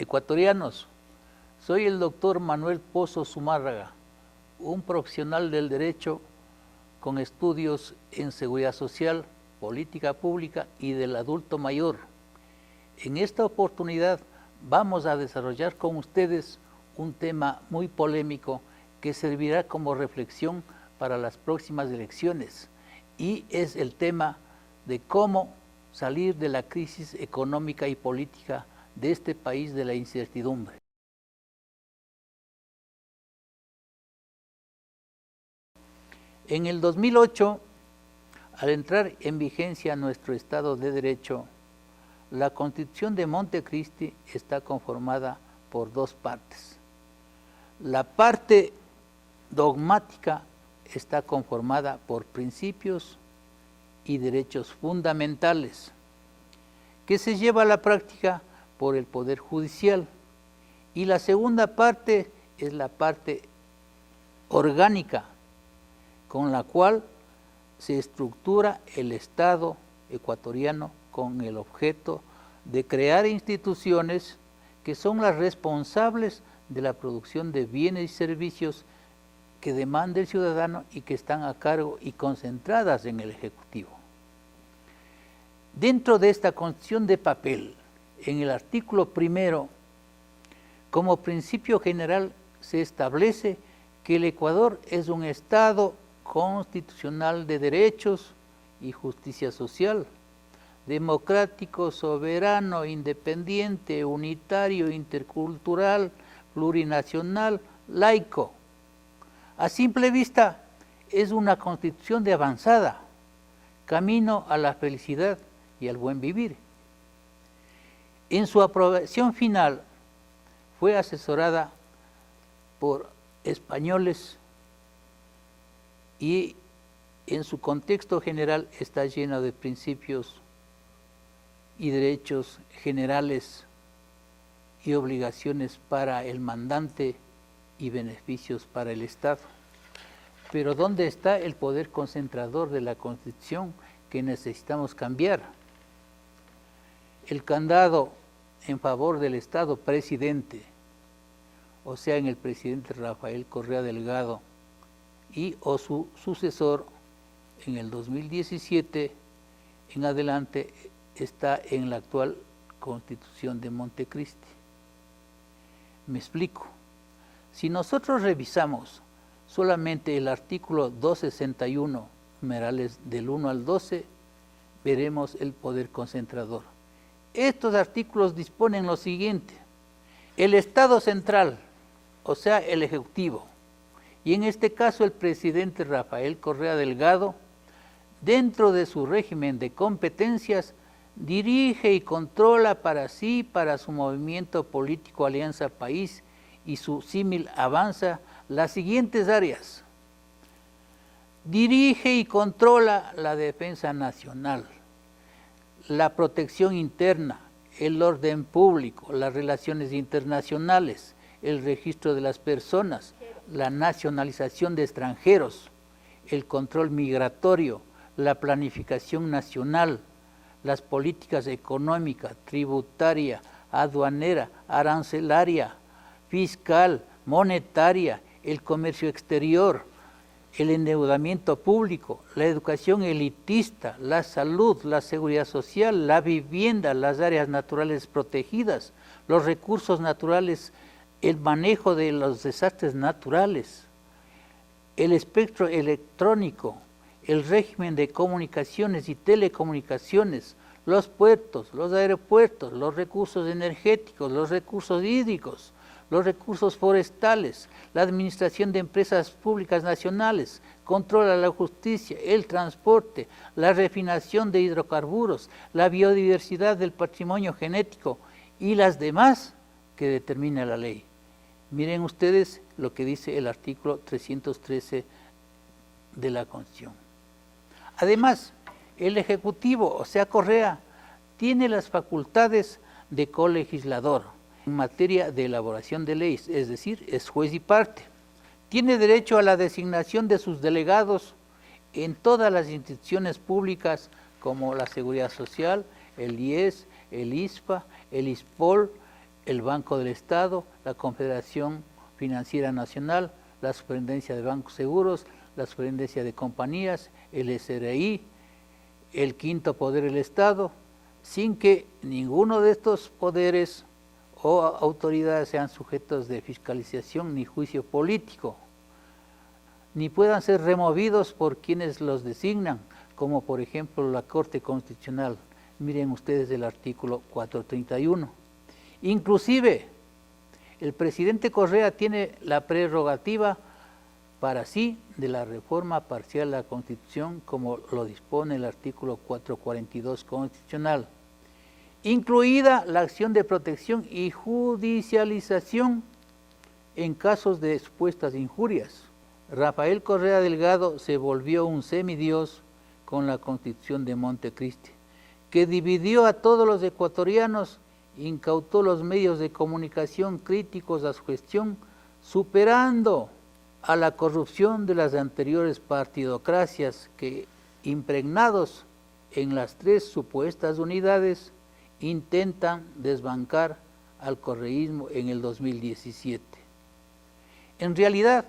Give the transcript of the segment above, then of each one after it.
ecuatorianos. Soy el doctor Manuel Pozo Zumárraga, un profesional del derecho con estudios en seguridad social, política pública y del adulto mayor. En esta oportunidad vamos a desarrollar con ustedes un tema muy polémico que servirá como reflexión para las próximas elecciones, y es el tema de cómo salir de la crisis económica y política de este país de la incertidumbre. En el 2008, al entrar en vigencia nuestro Estado de Derecho, la Constitución de Montecristi está conformada por dos partes. La parte dogmática está conformada por principios y derechos fundamentales, que se lleva a la práctica por el Poder Judicial. Y la segunda parte es la parte orgánica, con la cual se estructura el Estado ecuatoriano con el objeto de crear instituciones que son las responsables de la producción de bienes y servicios que demanda el ciudadano y que están a cargo y concentradas en el Ejecutivo. Dentro de esta Constitución de papel, en el artículo 1, como principio general se establece que el Ecuador es un Estado constitucional de derechos y justicia social, democrático, soberano, independiente, unitario, intercultural, plurinacional, laico. A simple vista es una constitución de avanzada, camino a la felicidad y al buen vivir. En su aprobación final fue asesorada por españoles y en su contexto general está llena de principios y derechos generales y obligaciones para el mandante y beneficios para el Estado. Pero ¿dónde está el poder concentrador de la Constitución que necesitamos cambiar? El candado en favor del Estado presidente, o sea, en el presidente Rafael Correa Delgado y o su sucesor en el 2017 en adelante, está en la actual Constitución de Montecristi. Me explico. Si nosotros revisamos solamente el artículo 261, numerales del 1 al 12, veremos el poder concentrador. Estos artículos disponen lo siguiente: el Estado central, o sea, el Ejecutivo, y en este caso el presidente Rafael Correa Delgado, dentro de su régimen de competencias, dirige y controla para sí, para su movimiento político Alianza País y su símil Avanza, las siguientes áreas. Dirige y controla la defensa nacional, la protección interna, el orden público, las relaciones internacionales, el registro de las personas, la nacionalización de extranjeros, el control migratorio, la planificación nacional, las políticas económica, tributaria, aduanera, arancelaria, fiscal, monetaria, el comercio exterior, el endeudamiento público, la educación elitista, la salud, la seguridad social, la vivienda, las áreas naturales protegidas, los recursos naturales, el manejo de los desastres naturales, el espectro electrónico, el régimen de comunicaciones y telecomunicaciones, los puertos, los aeropuertos, los recursos energéticos, los recursos hídricos, los recursos forestales, la administración de empresas públicas nacionales, controla la justicia, el transporte, la refinación de hidrocarburos, la biodiversidad del patrimonio genético y las demás que determina la ley. Miren ustedes lo que dice el artículo 313 de la Constitución. Además, el Ejecutivo, o sea, Correa, tiene las facultades de colegislador en materia de elaboración de leyes, es decir, es juez y parte. Tiene derecho a la designación de sus delegados en todas las instituciones públicas como la Seguridad Social, el IES, el ISPA, el ISPOL, el Banco del Estado, la Confederación Financiera Nacional, la Superintendencia de Bancos Seguros, la Superintendencia de Compañías, el SRI, el quinto poder del Estado, sin que ninguno de estos poderes o autoridades sean sujetos de fiscalización ni juicio político, ni puedan ser removidos por quienes los designan, como por ejemplo la Corte Constitucional. Miren ustedes el artículo 431. Inclusive, el presidente Correa tiene la prerrogativa para sí de la reforma parcial de la Constitución, como lo dispone el artículo 442 constitucional, incluida la acción de protección y judicialización en casos de supuestas injurias. Rafael Correa Delgado se volvió un semidios con la Constitución de Montecristi, que dividió a todos los ecuatorianos, incautó los medios de comunicación críticos a su gestión, superando a la corrupción de las anteriores partidocracias que, impregnados en las tres supuestas unidades, intentan desbancar al correísmo en el 2017. En realidad,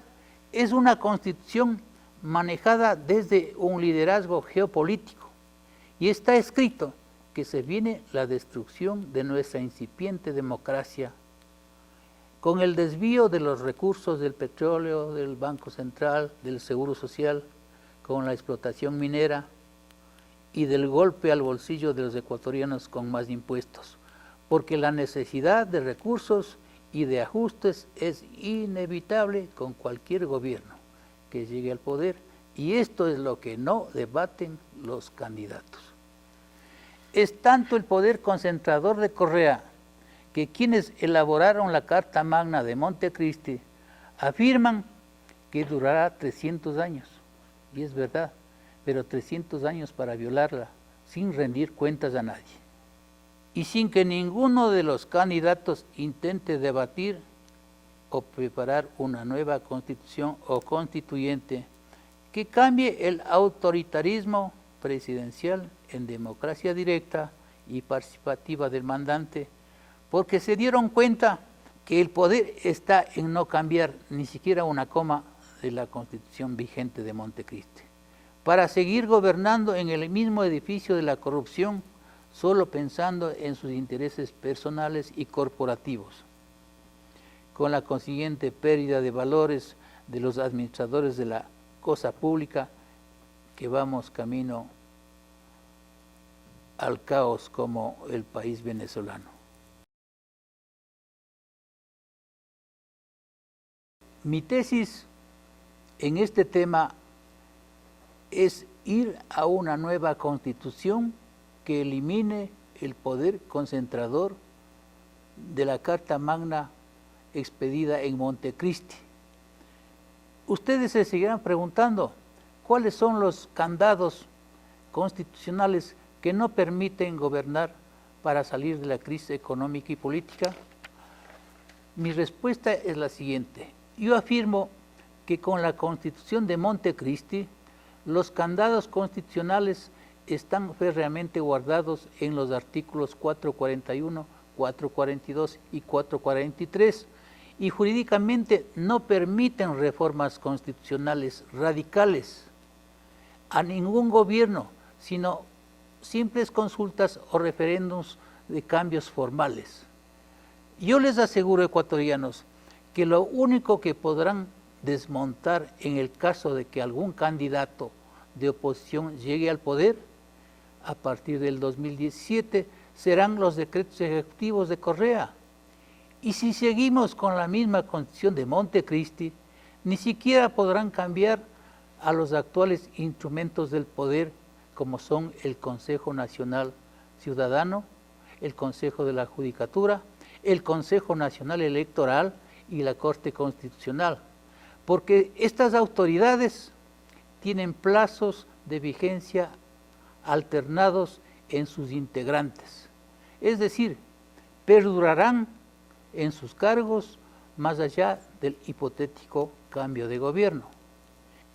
es una constitución manejada desde un liderazgo geopolítico y está escrito que se viene la destrucción de nuestra incipiente democracia con el desvío de los recursos del petróleo, del Banco Central, del Seguro Social, con la explotación minera y del golpe al bolsillo de los ecuatorianos con más impuestos, porque la necesidad de recursos y de ajustes es inevitable con cualquier gobierno que llegue al poder, y esto es lo que no debaten los candidatos. Es tanto el poder concentrador de Correa que quienes elaboraron la Carta Magna de Montecristi afirman que durará 300 años, y es verdad, pero 300 años para violarla sin rendir cuentas a nadie, y sin que ninguno de los candidatos intente debatir o preparar una nueva constitución o constituyente que cambie el autoritarismo presidencial en democracia directa y participativa del mandante, porque se dieron cuenta que el poder está en no cambiar ni siquiera una coma de la Constitución vigente de Montecristi, para seguir gobernando en el mismo edificio de la corrupción, solo pensando en sus intereses personales y corporativos, con la consiguiente pérdida de valores de los administradores de la cosa pública, que vamos camino al caos como el país venezolano. Mi tesis en este tema es ir a una nueva constitución que elimine el poder concentrador de la Carta Magna expedida en Montecristi. Ustedes se seguirán preguntando, ¿cuáles son los candados constitucionales que no permiten gobernar para salir de la crisis económica y política? Mi respuesta es la siguiente. Yo afirmo que con la Constitución de Montecristi, los candados constitucionales están férreamente guardados en los artículos 441, 442 y 443, y jurídicamente no permiten reformas constitucionales radicales a ningún gobierno, sino simples consultas o referéndums de cambios formales. Yo les aseguro, ecuatorianos, que lo único que podrán desmontar en el caso de que algún candidato de oposición llegue al poder a partir del 2017 serán los decretos ejecutivos de Correa. Y si seguimos con la misma constitución de Montecristi, ni siquiera podrán cambiar a los actuales instrumentos del poder, como son el Consejo Nacional Ciudadano, el Consejo de la Judicatura, el Consejo Nacional Electoral y la Corte Constitucional, porque estas autoridades tienen plazos de vigencia alternados en sus integrantes, es decir, perdurarán en sus cargos más allá del hipotético cambio de gobierno.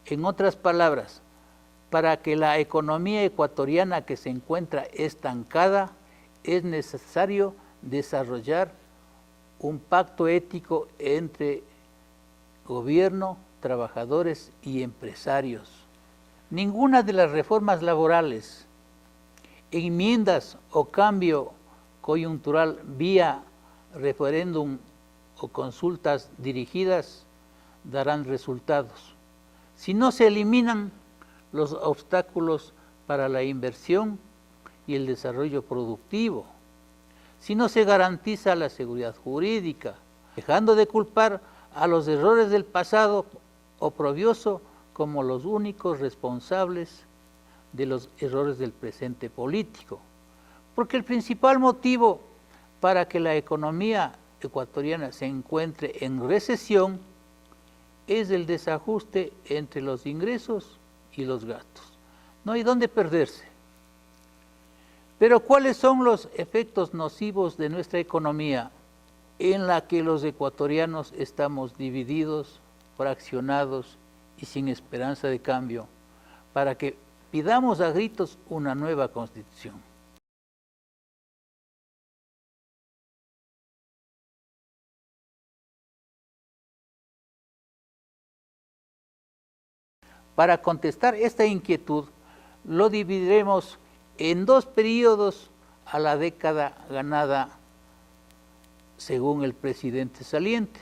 En otras palabras, para que la economía ecuatoriana que se encuentra estancada, es necesario desarrollar un pacto ético entre gobierno, trabajadores y empresarios. Ninguna de las reformas laborales, enmiendas o cambio coyuntural vía referéndum o consultas dirigidas darán resultados. Si no se eliminan los obstáculos para la inversión y el desarrollo productivo, si no se garantiza la seguridad jurídica, dejando de culpar a los errores del pasado oprobioso como los únicos responsables de los errores del presente político. Porque el principal motivo para que la economía ecuatoriana se encuentre en recesión es el desajuste entre los ingresos y los gastos. No hay dónde perderse. Pero ¿cuáles son los efectos nocivos de nuestra economía en la que los ecuatorianos estamos divididos, fraccionados y sin esperanza de cambio para que pidamos a gritos una nueva constitución? Para contestar esta inquietud, lo dividiremos en dos periodos a la década ganada según el presidente saliente.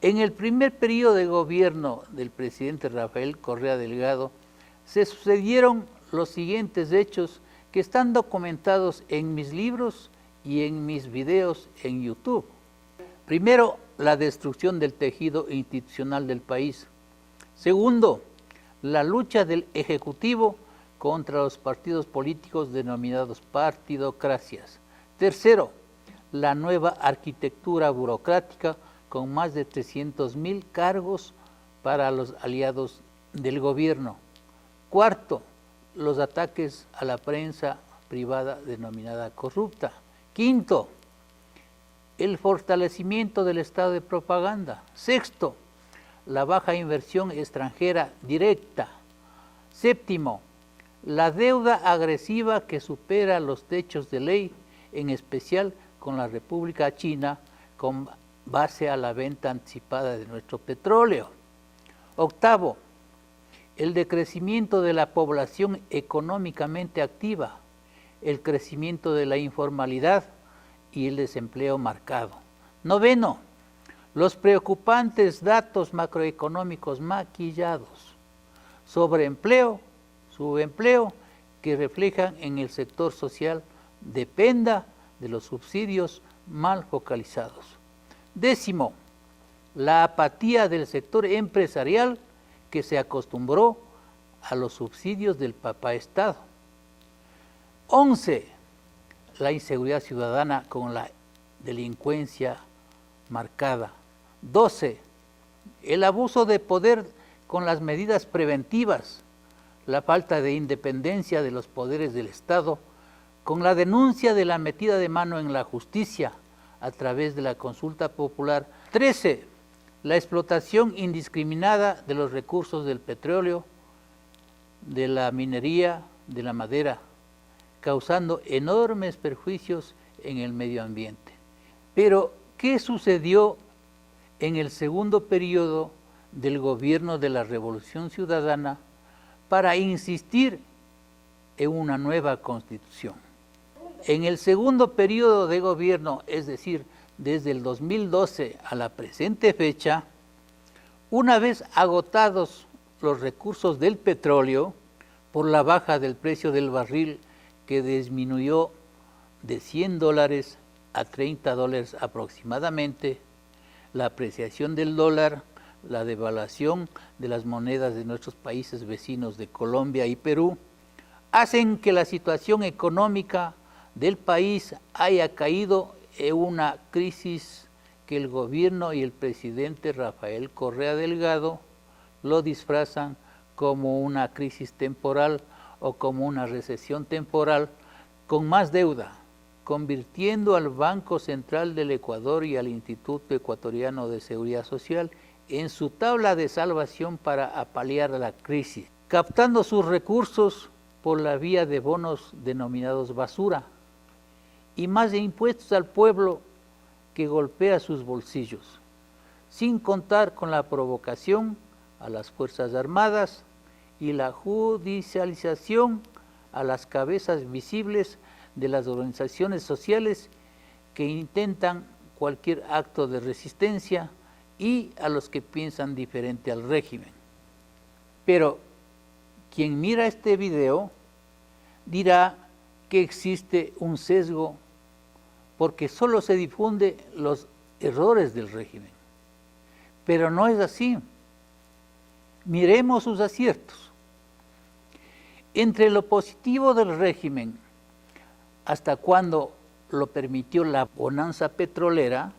En el primer periodo de gobierno del presidente Rafael Correa Delgado se sucedieron los siguientes hechos que están documentados en mis libros y en mis videos en YouTube. Primero, la destrucción del tejido institucional del país. Segundo, la lucha del Ejecutivo contra los partidos políticos denominados partidocracias. Tercero, la nueva arquitectura burocrática con más de 300,000 cargos para los aliados del gobierno. Cuarto, los ataques a la prensa privada denominada corrupta. Quinto, el fortalecimiento del estado de propaganda. Sexto, la baja inversión extranjera directa. Séptimo, la deuda agresiva que supera los techos de ley, en especial con la República China, con base a la venta anticipada de nuestro petróleo. Octavo, el decrecimiento de la población económicamente activa, el crecimiento de la informalidad y el desempleo marcado. Noveno, los preocupantes datos macroeconómicos maquillados, sobreempleo, subempleo, que reflejan en el sector social dependa de los subsidios mal focalizados. Décimo, la apatía del sector empresarial que se acostumbró a los subsidios del papá Estado. 11, la inseguridad ciudadana con la delincuencia marcada. 12, el abuso de poder con las medidas preventivas, la falta de independencia de los poderes del Estado, con la denuncia de la metida de mano en la justicia a través de la consulta popular. 13, la explotación indiscriminada de los recursos del petróleo, de la minería, de la madera, causando enormes perjuicios en el medio ambiente. Pero, ¿qué sucedió en el segundo periodo del gobierno de la Revolución Ciudadana para insistir en una nueva constitución? En el segundo periodo de gobierno, es decir, desde el 2012 a la presente fecha, una vez agotados los recursos del petróleo por la baja del precio del barril que disminuyó de $100 a $30 aproximadamente, la apreciación del dólar, la devaluación de las monedas de nuestros países vecinos de Colombia y Perú, hacen que la situación económica del país haya caído en una crisis que el gobierno y el presidente Rafael Correa Delgado lo disfrazan como una crisis temporal o como una recesión temporal con más deuda, convirtiendo al Banco Central del Ecuador y al Instituto Ecuatoriano de Seguridad Social en su tabla de salvación para paliar la crisis, captando sus recursos por la vía de bonos denominados basura y más de impuestos al pueblo que golpea sus bolsillos, sin contar con la provocación a las Fuerzas Armadas y la judicialización a las cabezas visibles de las organizaciones sociales que intentan cualquier acto de resistencia y a los que piensan diferente al régimen. Pero quien mira este video dirá que existe un sesgo porque solo se difunde los errores del régimen. Pero no es así. Miremos sus aciertos. Entre lo positivo del régimen, hasta cuando lo permitió la bonanza petrolera,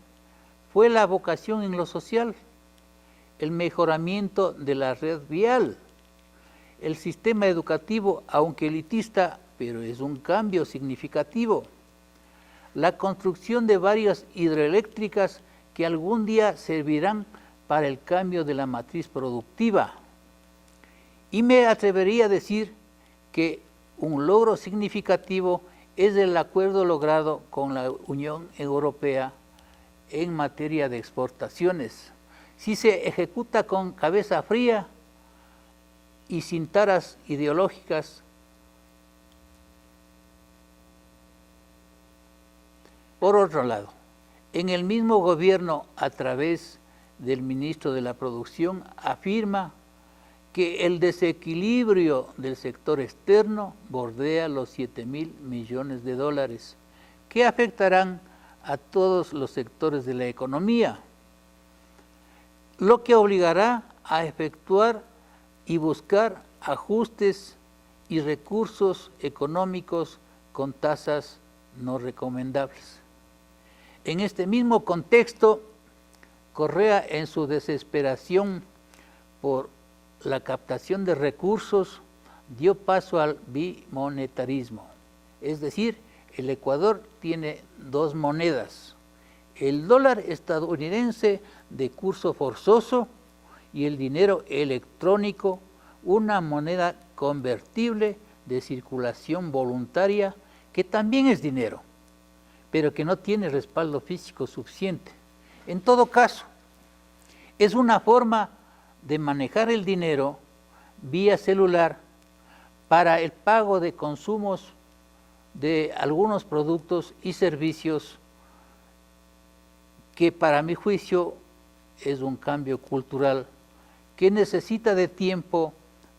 fue la vocación en lo social, el mejoramiento de la red vial, el sistema educativo, aunque elitista, pero es un cambio significativo, la construcción de varias hidroeléctricas que algún día servirán para el cambio de la matriz productiva. Y me atrevería a decir que un logro significativo es el acuerdo logrado con la Unión Europea en materia de exportaciones. Si se ejecuta con cabeza fría y sin taras ideológicas, por otro lado, en el mismo gobierno, a través del ministro de la Producción, afirma que el desequilibrio del sector externo bordea los 7.000 millones de dólares, que afectarán a todos los sectores de la economía, lo que obligará a efectuar y buscar ajustes y recursos económicos con tasas no recomendables. En este mismo contexto, Correa, en su desesperación por la captación de recursos, dio paso al bimonetarismo. Es decir, el Ecuador tiene dos monedas, el dólar estadounidense de curso forzoso y el dinero electrónico, una moneda convertible de circulación voluntaria que también es dinero, pero que no tiene respaldo físico suficiente. En todo caso, es una forma de manejar el dinero vía celular para el pago de consumos de algunos productos y servicios que, para mi juicio, es un cambio cultural que necesita de tiempo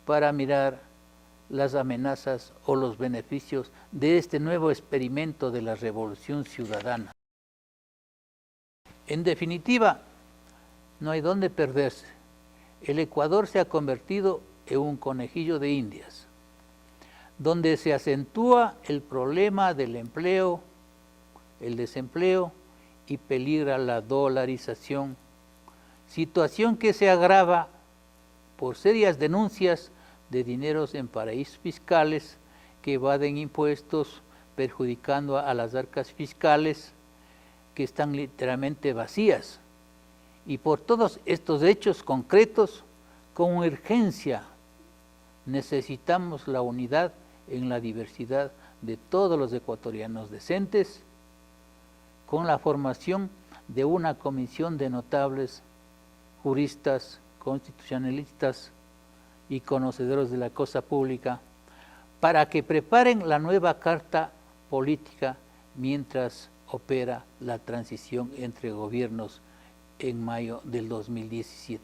para mirar las amenazas o los beneficios de este nuevo experimento de la revolución ciudadana. En definitiva, no hay dónde perderse. El Ecuador se ha convertido en un conejillo de Indias, donde se acentúa el problema del empleo, el desempleo y peligra la dolarización, situación que se agrava por serias denuncias de dineros en paraísos fiscales que evaden impuestos, perjudicando a las arcas fiscales que están literalmente vacías. Y por todos estos hechos concretos, con urgencia, necesitamos la unidad en la diversidad de todos los ecuatorianos decentes, con la formación de una comisión de notables, juristas, constitucionalistas y conocedores de la cosa pública, para que preparen la nueva carta política mientras opera la transición entre gobiernos en mayo del 2017.